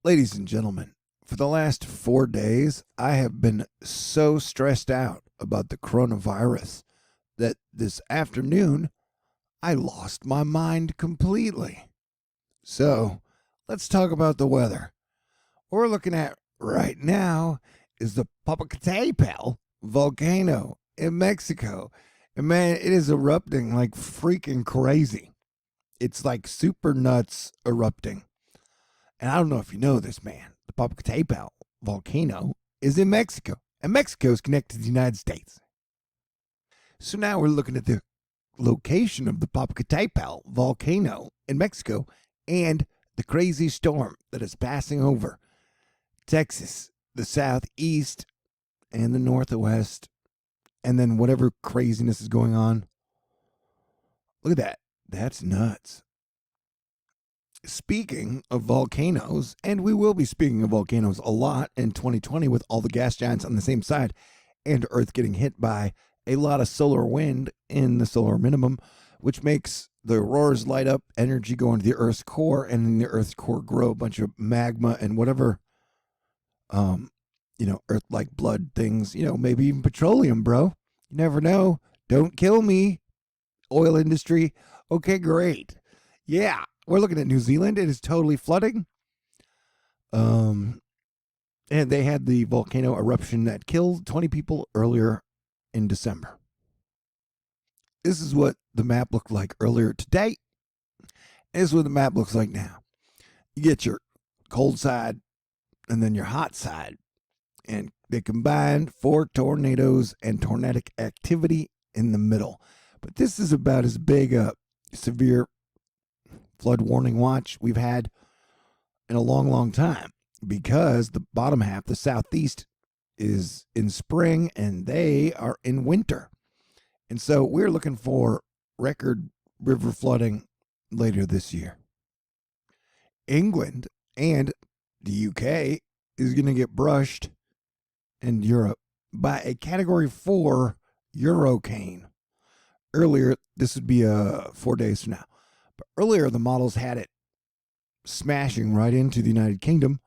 Ladies and gentlemen, for the last 4 days, I have been so stressed out about the coronavirus that this afternoon I lost my mind completely. So, let's talk about the weather. What we're looking at right now is the Popocatépetl volcano in Mexico. And man, it is erupting like freaking crazy. It's like super nuts erupting. And I don't know if you know this, man. The Popocatépetl volcano is in Mexico, and Mexico is connected to the United States. So now we're looking at the location of the Popocatépetl volcano in Mexico and the crazy storm that is passing over Texas, the southeast, and the northwest, and then whatever craziness is going on. Look at that. That's nuts. Speaking of volcanoes, and we will be speaking of volcanoes a lot in 2020 with all the gas giants on the same side and Earth getting hit by a lot of solar wind in the solar minimum, which makes the auroras light up, energy go into the Earth's core, and in the Earth's core grow a bunch of magma and whatever, Earth-like blood things, maybe even petroleum, bro. You never know. Don't kill me, oil industry. Okay, great. Yeah. We're looking at New Zealand. It is totally flooding. And they had the volcano eruption that killed 20 people earlier in December. This is what the map looked like earlier today. This is what the map looks like now. You get your cold side and then your hot side. And they combined for tornadoes and tornadic activity in the middle. But this is about as big a severe flood warning watch we've had in a long, long time, because the bottom half, the southeast, is in spring and they are in winter. And so we're looking for record river flooding later this year. England and the UK is going to get brushed, and Europe, by a Category 4 Eurocane. Earlier, this would be 4 days from now. But earlier, the models had it smashing right into the United Kingdom.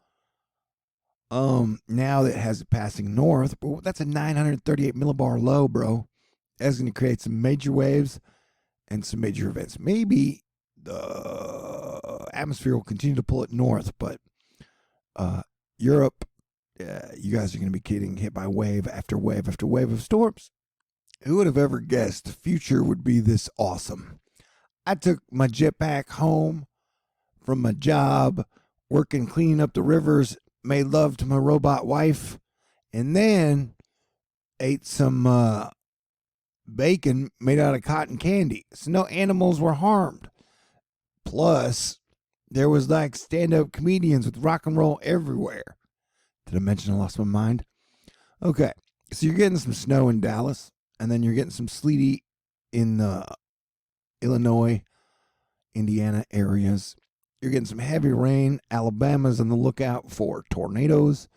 Now that it has it passing north, but that's a 938 millibar low, bro. That's going to create some major waves and some major events. Maybe the atmosphere will continue to pull it north, but Europe, you guys are going to be getting hit by wave after wave after wave of storms. Who would have ever guessed the future would be this awesome? I took my jetpack home from my job, working cleaning up the rivers, made love to my robot wife, and then ate some bacon made out of cotton candy. So no animals were harmed. Plus, there was like stand-up comedians with rock and roll everywhere. Did I mention I lost my mind? Okay, so you're getting some snow in Dallas, and then you're getting some sleety in Illinois, Indiana areas. You're getting some heavy rain. Alabama's on the lookout for tornadoes.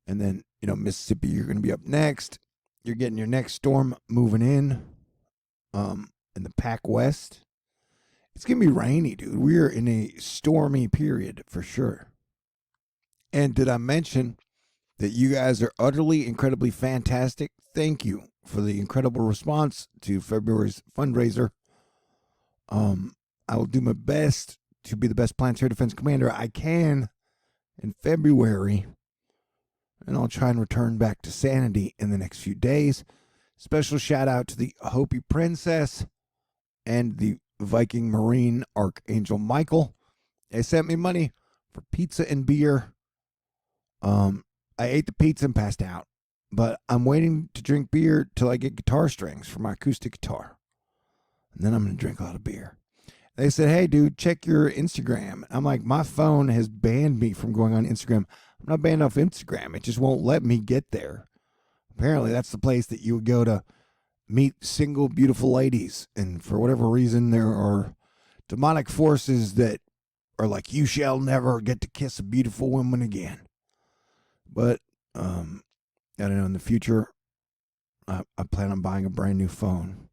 And then, Mississippi, you're going to be up next. You're getting your next storm moving in the Pac West. It's going to be rainy, dude. We're in a stormy period for sure. And did I mention that you guys are utterly, incredibly fantastic? Thank you for the incredible response to February's fundraiser. I will do my best to be the best planetary defense commander I can in February, and I'll try and return back to sanity in the next few days. Special shout out to the Hopi Princess and the Viking Marine Archangel Michael. They sent me money for pizza and beer. I ate the pizza and passed out, but I'm waiting to drink beer till I get guitar strings for my acoustic guitar. And then I'm going to drink a lot of beer. They said, hey, dude, check your Instagram. I'm like, my phone has banned me from going on Instagram. I'm not banned off Instagram. It just won't let me get there. Apparently, that's the place that you would go to meet single, beautiful ladies. And for whatever reason, there are demonic forces that are like, you shall never get to kiss a beautiful woman again. But, I don't know, in the future, I plan on buying a brand new phone.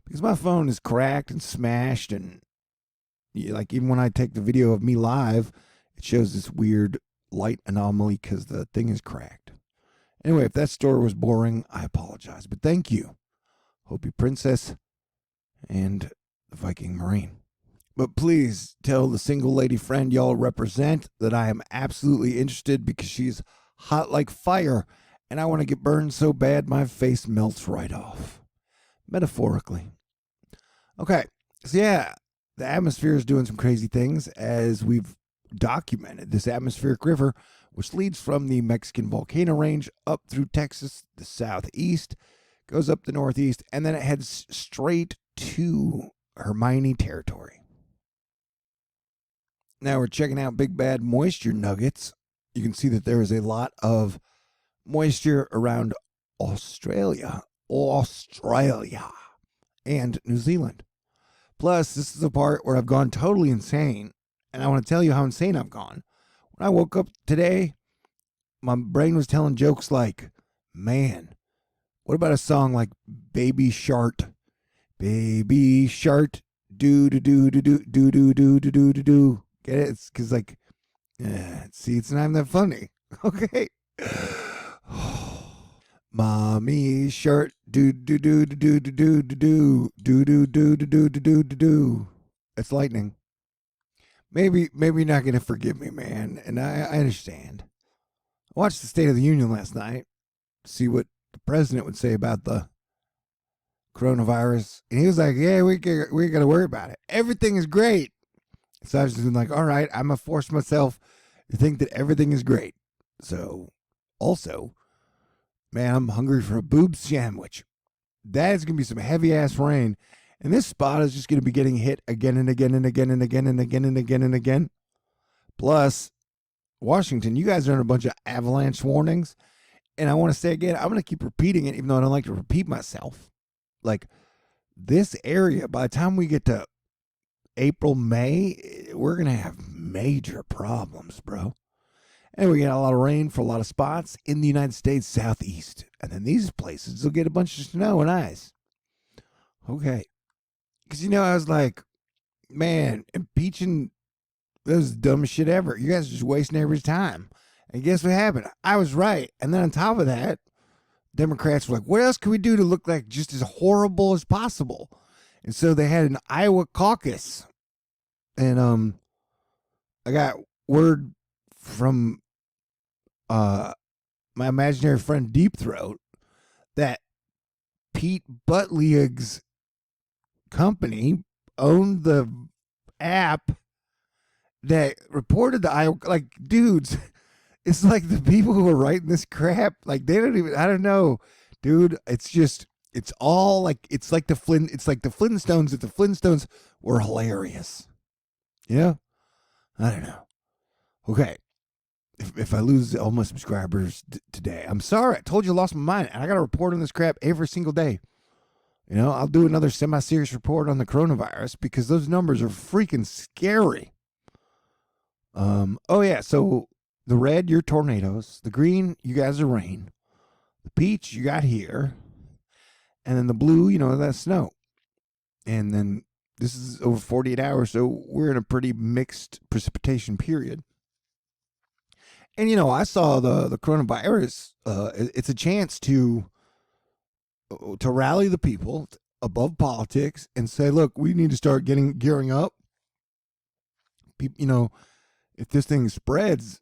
Because my phone is cracked and smashed, and like even when I take the video of me live, it shows this weird light anomaly because the thing is cracked. Anyway, if that story was boring, I apologize. But thank you. Hope you, Princess and the Viking Marine. But please tell the single lady friend y'all represent that I am absolutely interested because she's hot like fire and I want to get burned so bad my face melts right off. Metaphorically. Okay, so yeah, the atmosphere is doing some crazy things as we've documented. This atmospheric river, which leads from the Mexican volcano range up through Texas, the southeast, goes up the northeast, and then it heads straight to Hermione territory. Now we're checking out Big Bad Moisture Nuggets. You can see that there is a lot of moisture around Australia, and New Zealand. Plus, this is the part where I've gone totally insane, and I want to tell you how insane I've gone. When I woke up today, my brain was telling jokes like, man, what about a song like Baby Shark? Baby Shark, do do do do do do do do do do do do. Get it? It's because see, it's not even that funny. Okay. Mommy Shark, do do do do do do do do do do do do do do do do. It's lightning. Maybe you're not gonna forgive me, man, and I understand. I watched the State of the Union last night to see what the president would say about the coronavirus, and he was like, "Yeah, we got to worry about it. Everything is great." So I was just like, "All right, I'm gonna force myself to think that everything is great." So, also, man, I'm hungry for a boob sandwich. That is gonna be some heavy ass rain, and this spot is just gonna be getting hit again and again and again and again and again and again and again. Plus, Washington, you guys are in a bunch of avalanche warnings, and I want to say again, I'm gonna keep repeating it, even though I don't like to repeat myself. Like, this area, by the time we get to April, May, we're going to have major problems, bro. And we get a lot of rain for a lot of spots in the United States southeast. And then these places will get a bunch of snow and ice. Okay. Because, I was like, man, impeaching, that was the dumbest shit ever. You guys are just wasting everybody's time. And guess what happened? I was right. And then on top of that, Democrats were like, what else can we do to look like just as horrible as possible? And so they had an Iowa caucus. And I got word from my imaginary friend Deep Throat that Pete Buttigieg's company owned the app that reported the Iowa, like, dudes. It's like the people who are writing this crap, like, they don't even, I don't know, dude. It's just, it's all like, it's like the Flintstones, if the Flintstones were hilarious. Yeah? I don't know. Okay. If I lose all my subscribers today, I'm sorry. I told you I lost my mind, and I got to report on this crap every single day. I'll do another semi-serious report on the coronavirus because those numbers are freaking scary. Oh yeah, so the red, you're tornadoes. The green, you guys are rain. The peach, you got here. And then the blue, that's snow. And then this is over 48 hours, so we're in a pretty mixed precipitation period. And, I saw the coronavirus. It's a chance to rally the people above politics and say, look, we need to start gearing up. People, if this thing spreads,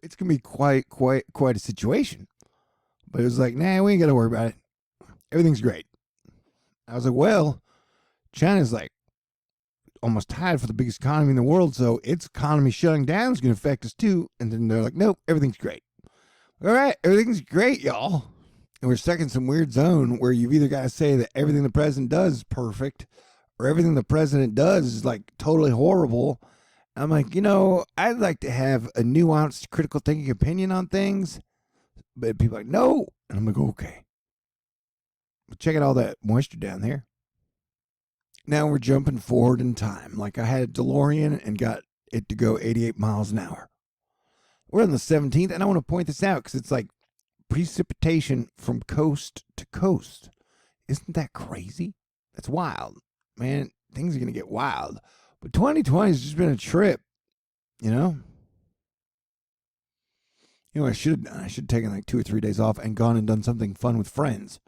it's gonna be quite a situation. But it was like, nah, we ain't gotta worry about it. Everything's great. I was like, well, China's like almost tied for the biggest economy in the world, so its economy shutting down is gonna affect us too. And then they're like, nope, everything's great. All right, everything's great, y'all. And we're stuck in some weird zone where you've either got to say that everything the president does is perfect, or everything the president does is like totally horrible. I'm like, I'd like to have a nuanced, critical thinking opinion on things. But people are like, no. And I'm like, okay. But check out all that moisture down there. Now we're jumping forward in time. Like I had a DeLorean and got it to go 88 miles an hour. We're on the 17th, and I want to point this out because it's like precipitation from coast to coast. Isn't that crazy? That's wild. Man, things are going to get wild. But 2020 has just been a trip, You know, I should have taken like 2 or 3 days off and gone and done something fun with friends.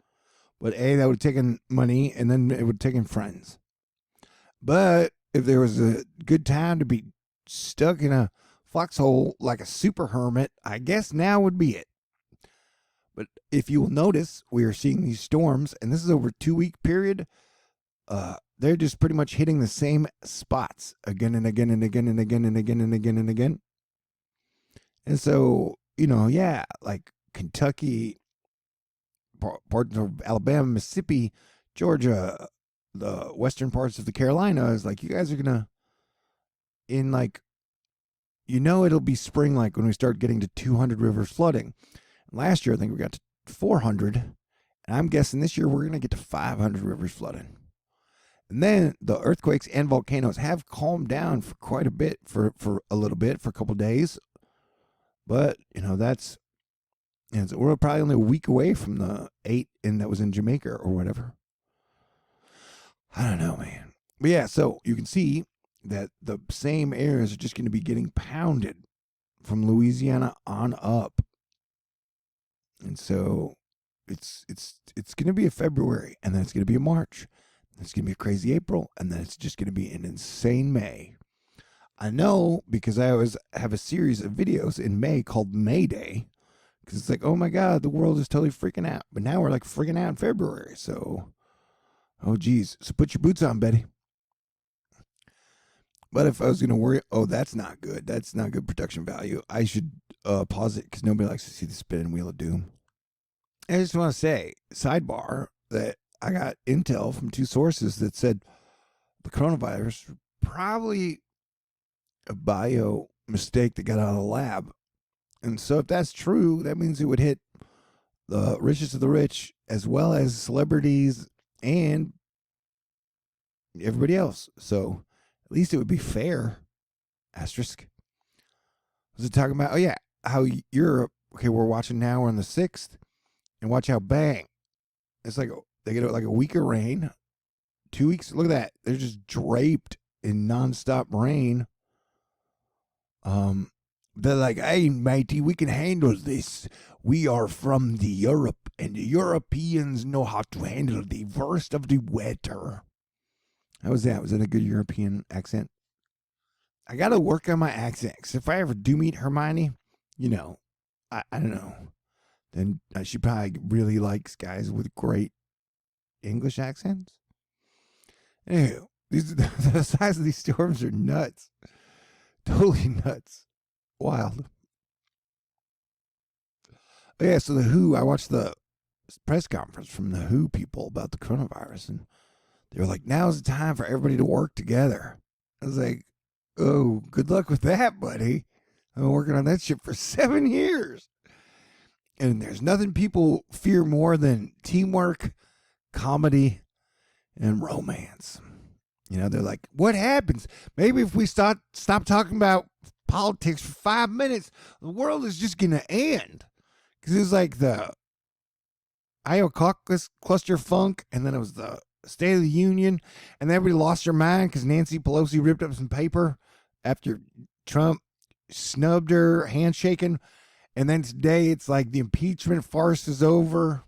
But A, that would have taken money, and then it would have taken friends. But if there was a good time to be stuck in a foxhole like a super hermit, I guess now would be it. But if you will notice, we are seeing these storms, and this is over a 2-week period. They're just pretty much hitting the same spots again and again and again and again and again and again and again. And so, yeah, like Kentucky, parts of Alabama, Mississippi, Georgia, the western parts of the Carolinas, like you guys are gonna in like it'll be spring like when we start getting to 200 rivers flooding. Last year I think we got to 400, and I'm guessing this year we're gonna get to 500 rivers flooding. And then the earthquakes and volcanoes have calmed down for quite a bit, for a little bit, for a couple days. But that's so we're probably only a week away from the 8 that was in Jamaica or whatever. I don't know, man. But yeah, so you can see that the same areas are just going to be getting pounded from Louisiana on up. And so it's going to be a February, and then it's going to be a March. It's going to be a crazy April, and then it's just going to be an insane May. I know because I always have a series of videos in May called May Day, because it's like, oh my God, the world is totally freaking out. But now we're like freaking out in February, so, oh geez. So put your boots on, Betty. But if I was going to worry, oh, that's not good. That's not good production value. I should pause it because nobody likes to see the spinning wheel of doom. I just want to say, sidebar, that I got intel from 2 sources that said the coronavirus probably a bio mistake that got out of the lab. And so if that's true, that means it would hit the richest of the rich as well as celebrities and everybody else. So at least it would be fair. Asterisk. Was it talking about, oh yeah, how Europe, okay, we're watching now, we're on the 6th, and watch how bang. It's like they get like a week of rain. 2 weeks, look at that. They're just draped in nonstop rain. They're like, hey, matey, we can handle this. We are from the Europe, and the Europeans know how to handle the worst of the weather. How was that? Was that a good European accent? I got to work on my accents. If I ever do meet Hermione, I don't know. Then she probably really likes guys with great English accents. Anywho, the size of these storms are nuts. Totally nuts. Wild. Oh, yeah, so the WHO, I watched the press conference from the WHO people about the coronavirus, and they were like, now's the time for everybody to work together. I was like, oh, good luck with that, buddy. I've been working on that shit for 7 years. And there's nothing people fear more than teamwork, comedy, and romance. They're like, what happens? Maybe if we stop talking about politics for 5 minutes, the world is just going to end. Because it was like the Iococlus cluster funk, and then it was the State of the Union, and then everybody lost their mind because Nancy Pelosi ripped up some paper after Trump snubbed her, handshaking. And then today it's like the impeachment farce is over.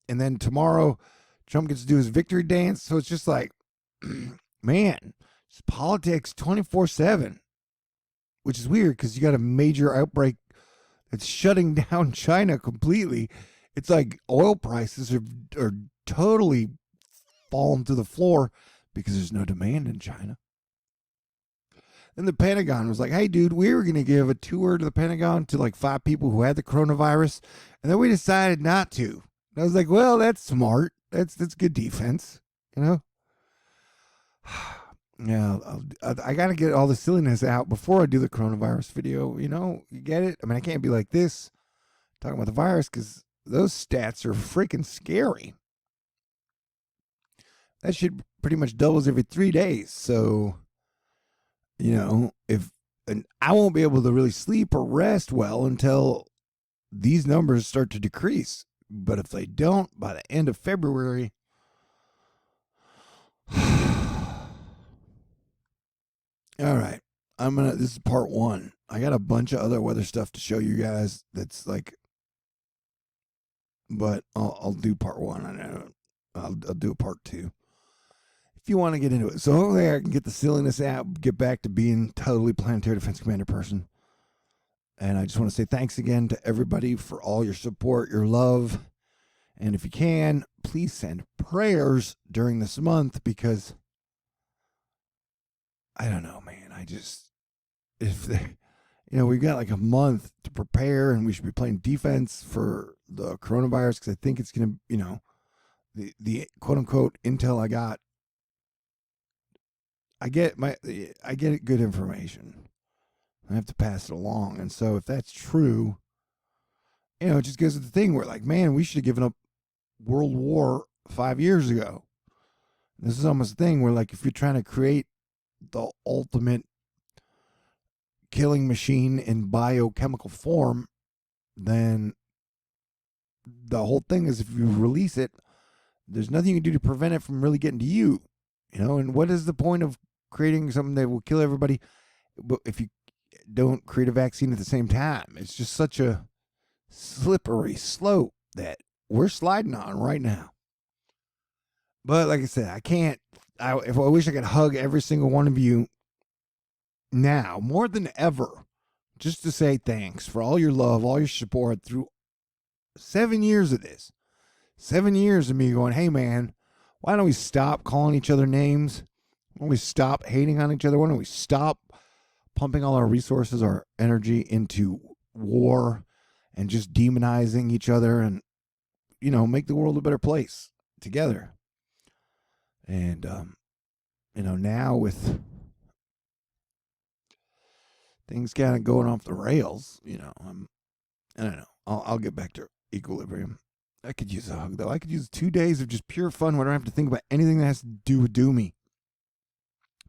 And then tomorrow Trump gets to do his victory dance. So it's just like, man, it's politics 24/7, which is weird because you got a major outbreak that's shutting down China completely. It's like oil prices are totally falling to the floor because there's no demand in China. And the Pentagon was like, hey, dude, we were going to give a tour to the Pentagon to like 5 people who had the coronavirus. And then we decided not to. And I was like, well, that's smart. That's good defense, Yeah, I got to get all the silliness out before I do the coronavirus video. You get it? I mean, I can't be like this talking about the virus because those stats are freaking scary. That shit pretty much doubles every 3 days. So, and I won't be able to really sleep or rest well until these numbers start to decrease. But if they don't, by the end of February, all right, this is part 1. I got a bunch of other weather stuff to show you guys. That's like, but I'll do part one. I know I'll do a part two if you want to get into it. So hopefully I can get the silliness out, get back to being totally Planetary Defense Commander person. And I just want to say thanks again to everybody for all your support, your love. And if you can, please send prayers during this month, because I don't know, man. If they, we've got like a month to prepare, and we should be playing defense for the coronavirus, because I think it's going to, the quote unquote intel I got, I get good information. I have to pass it along. And so if that's true, it just goes to the thing where, like, man, we should have given up World War 5 years ago. This is almost a thing where, like, if you're trying to create the ultimate killing machine in biochemical form, then the whole thing is, if you release it, there's nothing you can do to prevent it from really getting to you. And what is the point of creating something that will kill everybody if you don't create a vaccine at the same time? It's just such a slippery slope that we're sliding on right now. But like I said, I wish I could hug every single one of you now more than ever, just to say thanks for all your love, all your support through 7 years of this. 7 years of me going, hey man, why don't we stop calling each other names? Why don't we stop hating on each other? Why don't we stop pumping all our resources, our energy into war and just demonizing each other, and, make the world a better place together? And, now with things kind of going off the rails, I don't know. I'll get back to equilibrium. I could use a hug, though. I could use 2 days of just pure fun where I don't have to think about anything that has to do with Doomy.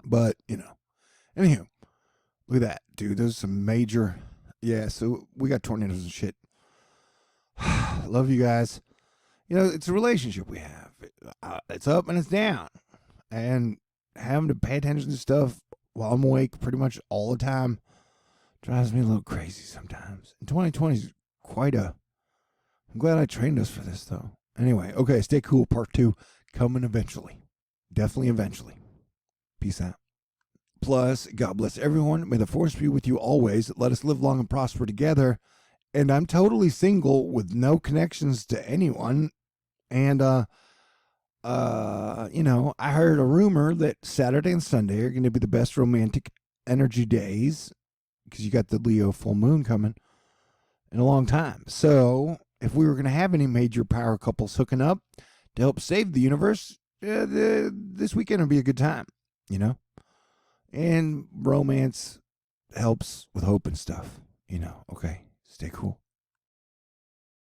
But, anywho, look at that, dude. There's some major, so we got tornadoes and shit. Love you guys. It's a relationship we have. It's up and it's down. And having to pay attention to stuff while I'm awake pretty much all the time drives me a little crazy sometimes. And 2020 is I'm glad I trained us for this, though. Anyway, okay, stay cool. Part 2 coming eventually. Definitely eventually. Peace out. Plus, God bless everyone. May the force be with you always. Let us live long and prosper together. And I'm totally single with no connections to anyone. And, I heard a rumor that Saturday and Sunday are going to be the best romantic energy days, because you got the Leo full moon coming in a long time. So if we were going to have any major power couples hooking up to help save the universe, this weekend would be a good time, And romance helps with hope and stuff, Okay, stay cool.